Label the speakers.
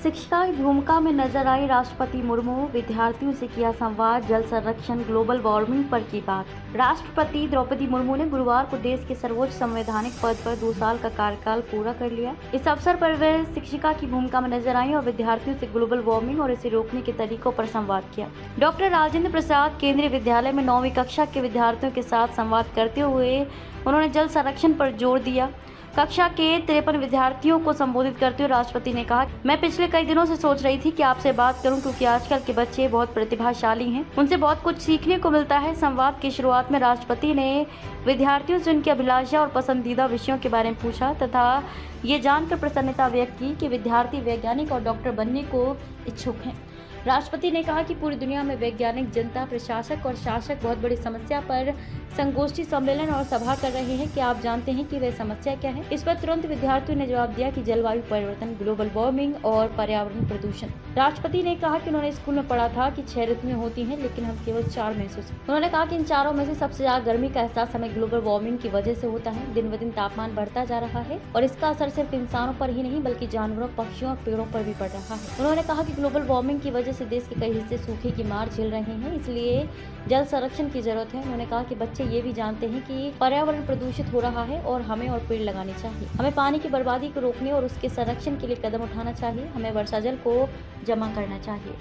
Speaker 1: शिक्षिका की भूमिका में नजर आई राष्ट्रपति मुर्मू, विद्यार्थियों से किया संवाद, जल संरक्षण, ग्लोबल वार्मिंग पर की बात। राष्ट्रपति द्रौपदी मुर्मू ने गुरुवार को देश के सर्वोच्च संवैधानिक पद पर 2 साल का कार्यकाल पूरा कर लिया। इस अवसर पर वे शिक्षिका की भूमिका में नजर आई और विद्यार्थियों से ग्लोबल वार्मिंग और इसे रोकने के तरीकों पर संवाद किया। डॉक्टर राजेंद्र प्रसाद केंद्रीय विद्यालय में 9वीं कक्षा के विद्यार्थियों के साथ संवाद करते हुए उन्होंने जल संरक्षण पर जोर दिया। कक्षा के 53 विद्यार्थियों को संबोधित करते हुए राष्ट्रपति ने कहा, मैं पिछले कई दिनों से सोच रही थी कि आपसे बात करूं क्योंकि आजकल के बच्चे बहुत प्रतिभाशाली हैं, उनसे बहुत कुछ सीखने को मिलता है। संवाद की शुरुआत में राष्ट्रपति ने विद्यार्थियों से उनकी अभिलाषा और पसंदीदा विषयों के बारे में पूछा तथा ये जानकर प्रसन्नता व्यक्त की कि विद्यार्थी वैज्ञानिक और डॉक्टर बनने को इच्छुक हैं। राष्ट्रपति ने कहा कि पूरी दुनिया में वैज्ञानिक, जनता, प्रशासक और शासक बहुत बड़ी समस्या पर संगोष्ठी, सम्मेलन और सभा कर रहे हैं। क्या आप जानते हैं कि वह समस्या क्या है? इस पर तुरंत विद्यार्थियों ने जवाब दिया कि जलवायु परिवर्तन, ग्लोबल वार्मिंग और पर्यावरण प्रदूषण। राष्ट्रपति ने कहा कि उन्होंने स्कूल में पढ़ा था कि 6 ऋतुएं होती हैं, लेकिन हम केवल 4 महसूस। उन्होंने कहा कि इन चारों में से सबसे ज्यादा गर्मी का एहसास हमें ग्लोबल वार्मिंग की वजह से होता है। दिन ब दिन तापमान बढ़ता जा रहा है और इसका असर सिर्फ इंसानों पर ही नहीं बल्कि जानवरों, पक्षियों और पेड़ों पर भी पड़ रहा है। उन्होंने कहा कि ग्लोबल वार्मिंग की वजह से देश के कई हिस्से सूखे की मार झेल रहे हैं, इसलिए जल संरक्षण की जरूरत है। उन्होंने कहा कि बच्चे ये भी जानते हैं कि पर्यावरण प्रदूषित हो रहा है और हमें और पेड़ लगाने चाहिए। हमें पानी की बर्बादी को रोकने और उसके संरक्षण के लिए कदम उठाना चाहिए। हमें वर्षा जल को जमा करना चाहिए।